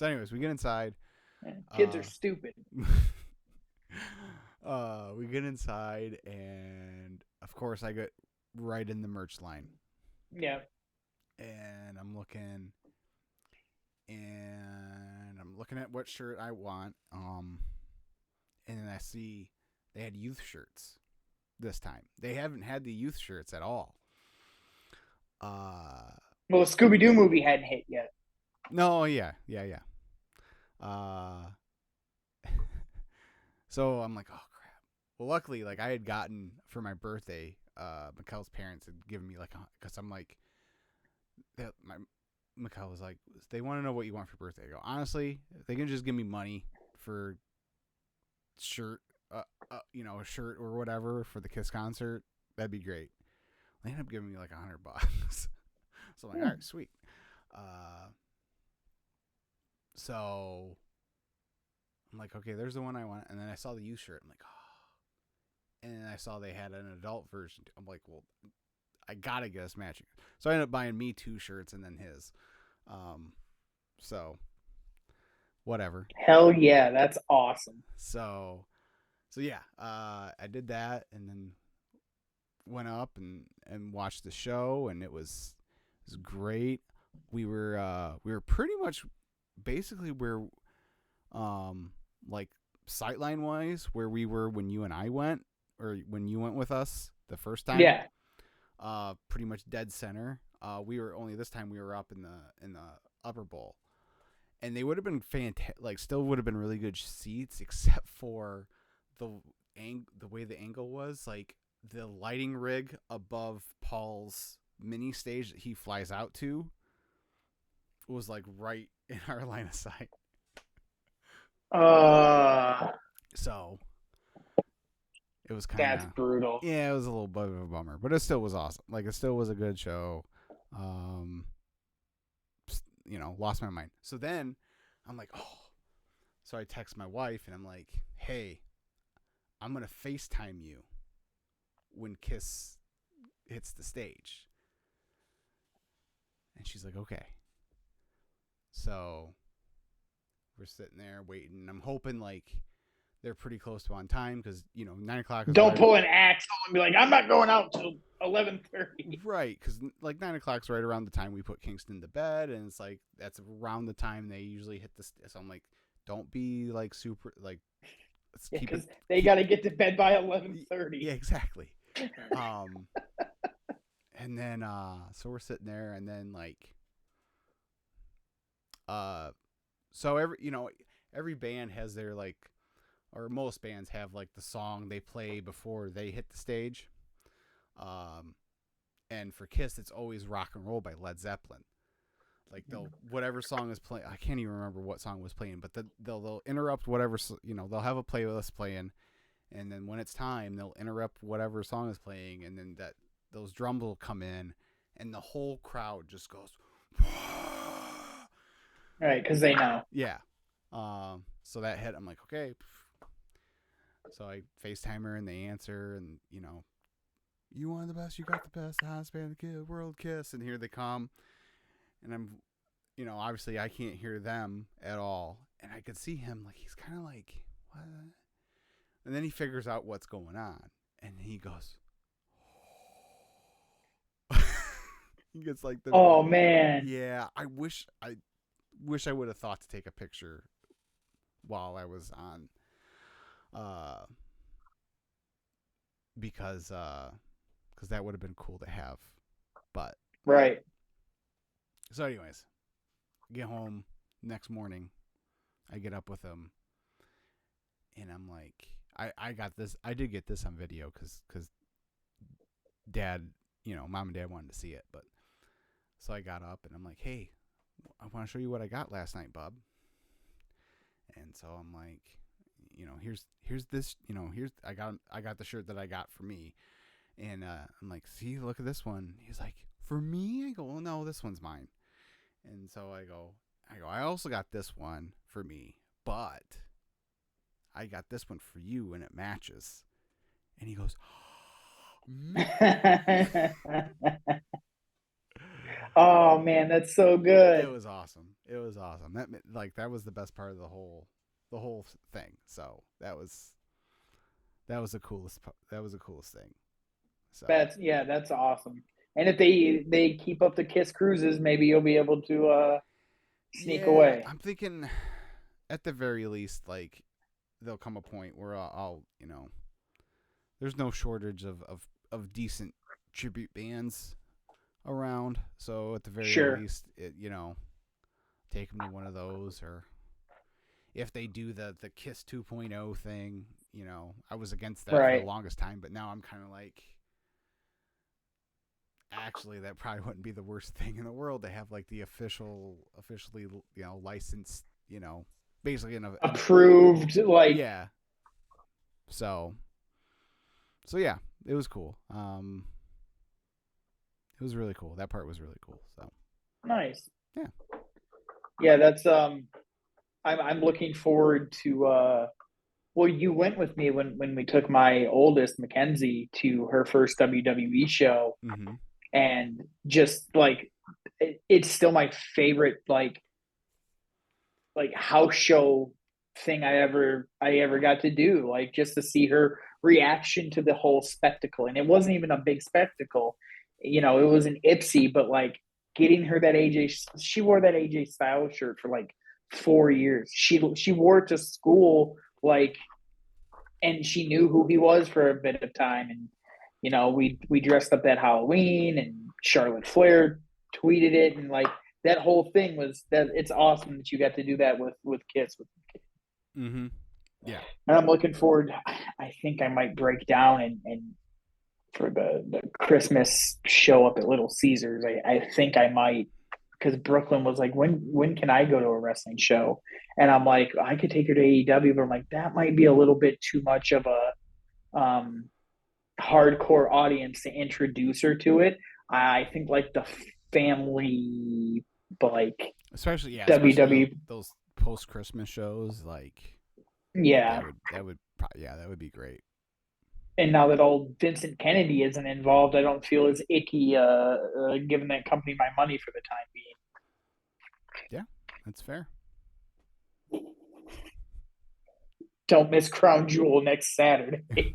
anyways, we get inside. Kids are stupid. We get inside, and of course, I get right in the merch line. Yeah. And I'm looking at what shirt I want. And then I see they had youth shirts this time. They haven't had the youth shirts at all. Well, the Scooby Doo movie hadn't hit yet. No, yeah. So I'm like, oh crap. Well, luckily, like I had gotten for my birthday, Mikkel's parents had given me because I'm like, Mikkel was like, they want to know what you want for birthday. I go, honestly, if they can just give me money for shirt, a shirt or whatever for the Kiss concert, that'd be great. They ended up giving me like $100. So I'm like, all right, sweet. So I'm like, okay, there's the one I want. And then I saw the youth shirt. I'm like, oh. And then I saw they had an adult version. I'm like, well, I gotta get us matching. So I ended up buying me 2 shirts and then his. So whatever. Hell yeah, that's awesome. So yeah, I did that and then went up and watched the show, and it was great. We were pretty much basically where like sightline wise where we were when you and I went, or when you went with us the first time. Yeah. Pretty much dead center. We were only this time we were up in the upper bowl, and they would have been still would have been really good seats, except for the way the angle was. Like the lighting rig above Paul's mini stage that he flies out to was like right in our line of sight. So it was kind of, that's brutal. Yeah, it was a little bit of a bummer, but it still was awesome. Like it still was a good show. Lost my mind. So then I'm like, oh. So I text my wife and I'm like, hey, I'm gonna FaceTime you when Kiss hits the stage. And she's like, okay. So we're sitting there waiting. I'm hoping like they're pretty close to on time because 9 o'clock. Don't pull an Axel and be like, I'm not going out till 11:30. Right, because like 9 o'clock's right around the time we put Kingston to bed, and it's like that's around the time they usually hit the. So I'm like, don't be like super like. Let's keep it. They got to get to bed by 11:30. Yeah, exactly. And then so we're sitting there, and then like so every band has their like, or most bands have like the song they play before they hit the stage. And for Kiss, it's always Rock and Roll by Led Zeppelin. like they'll whatever song is playing. I can't even remember what song was playing, but they'll interrupt whatever they'll have a playlist playing, and then when it's time, they'll interrupt whatever song is playing, and then those drums will come in, and the whole crowd just goes, Right, because they know. yeah. So that hit. I'm like, okay. So I FaceTime her and they answer, and you want the best, you got the best, the hottest band in the world, Kiss, and here they come, and I'm, obviously I can't hear them at all, and I could see him like he's kind of like what, and then he figures out what's going on, and he goes, he gets like the, Oh man. yeah, I wish I would have thought to take a picture while I was on, because that would have been cool to have, but Right. so anyways, get home next morning, I get up with him, and I'm like, I got this, I did get this on video because dad, mom and dad wanted to see it, but so I got up and I'm like, hey, I want to show you what I got last night, bub. And so I'm like, here's this, here's I got the shirt that I got for me, and I'm like, see, look at this one. He's like, for me? I go, well, no, this one's mine. And so I go, I also got this one for me, but I got this one for you, and it matches. And he goes, Oh man, that's so good. It was awesome. It was awesome. That was the best part of the whole thing. So that was the coolest. That was the coolest thing. So That's awesome. And if they keep up the Kiss cruises, maybe you'll be able to sneak yeah, away. I'm thinking at the very least, like there'll come a point where I'll there's no shortage of decent tribute bands around. So at the very Sure. least, take them to one of those, or if they do the Kiss 2.0 thing, I was against that for the Right. longest time, but now I'm kind of like, actually, that probably wouldn't be the worst thing in the world to have like the officially licensed, basically in a Approved, like yeah. So yeah, it was cool. It was really cool. That part was really cool. So nice. yeah. Yeah, that's I'm looking forward to well, you went with me when we took my oldest Mackenzie to her first WWE show, Mm-hmm. and just like it's still my favorite like house show thing I ever got to do, like just to see her reaction to the whole spectacle. And it wasn't even a big spectacle, it was an Ipsy, but like getting her that AJ, she wore that AJ Styles shirt for like 4 years. She wore it to school, like, and she knew who he was for a bit of time. And we dressed up that Halloween, and Charlotte Flair tweeted it, and like that whole thing was that. It's awesome that you got to do that with Kiss. Mm-hmm. Yeah. And I'm looking forward. I think I might break down and for the Christmas show up at Little Caesars. I think I might, because Brooklyn was like, when can I go to a wrestling show? And I'm like, I could take her to AEW, but I'm like, that might be a little bit too much of a hardcore audience to introduce her to it. I think like the family, but like especially WWE, those post Christmas shows, like yeah. that would be great. And now that old Vincent Kennedy isn't involved, I don't feel as icky giving that company my money for the time being. Yeah, that's fair. Don't miss Crown Jewel next Saturday. Right.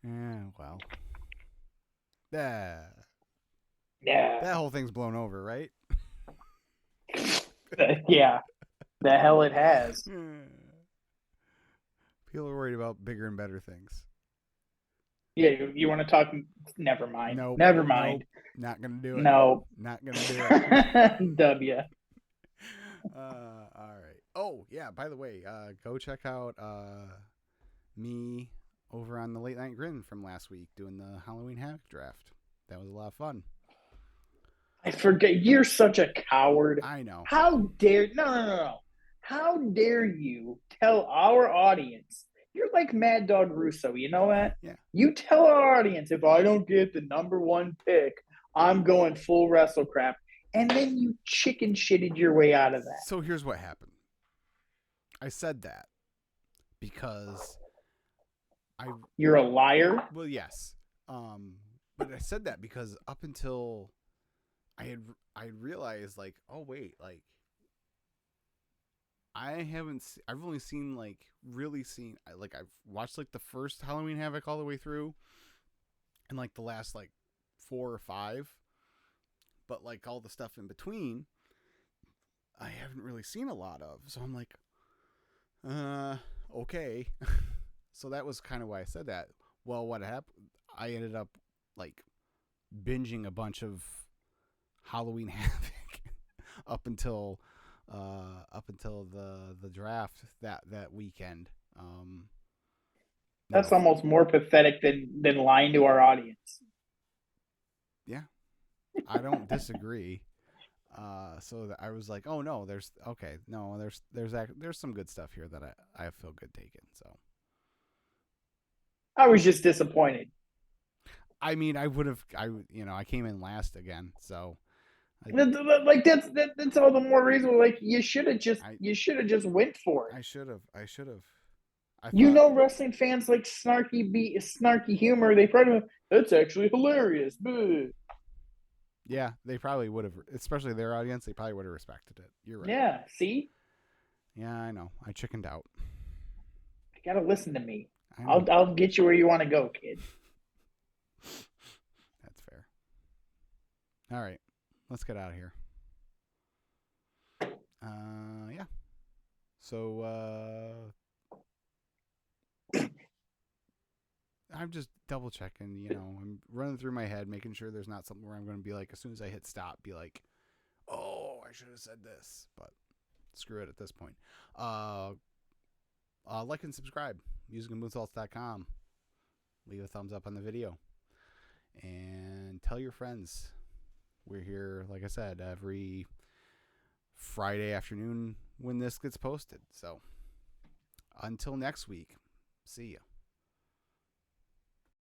Yeah. Well. That Yeah, whole thing's blown over, right? yeah. The hell it has. People are worried about bigger and better things. Yeah, you want to talk? Never mind. Nope. Never Nope. mind. Not gonna do it. No. Not gonna do it. W. All right. Oh yeah. By the way, go check out me over on the Late Night Grin from last week doing the Halloween Havoc draft. That was a lot of fun. I forget. You're such a coward. I know. How dare no no no no. How dare you tell our audience? You're like Mad Dog Russo, you know that? Yeah. You tell our audience if I don't get the number one pick, I'm going full wrestle crap. And then you chicken shitted your way out of that. So here's what happened. I said that because I You're a liar. well, yes. But I said that because up until I realized like, oh wait, like I've only seen like really seen like I've watched like the first Halloween Havoc all the way through and like the last like 4 or 5, but like all the stuff in between I haven't really seen a lot of. So I'm like, okay. So that was kind of why I said that. Well, what happened? I ended up like binging a bunch of Halloween Havoc up until the draft that weekend. That's No, almost more pathetic than lying to our audience. yeah, I don't disagree. So that I was like, oh no, there's some good stuff here that I feel good taking. So I was just disappointed. I mean, I came in last again, so Like that's all the more reason. Like you should have just went for it. I should have. I You thought, know, wrestling fans like snarky humor. They probably that's actually hilarious. Bleh. yeah, they probably would have, especially their audience. They probably would have respected it. You're right. Yeah, see, Yeah, I know. I chickened out. you gotta listen to me. I know. I'll get you where you want to go, kid. That's fair. All right, let's get out of here. Yeah. So, I'm just double checking. I'm running through my head, making sure there's not something where I'm going to be like, as soon as I hit stop, be like, oh, I should have said this, but screw it at this point. Like and subscribe. musicandmoonsalts.com. Leave a thumbs up on the video. And tell your friends. We're here, like I said, every Friday afternoon when this gets posted. So until next week, see ya.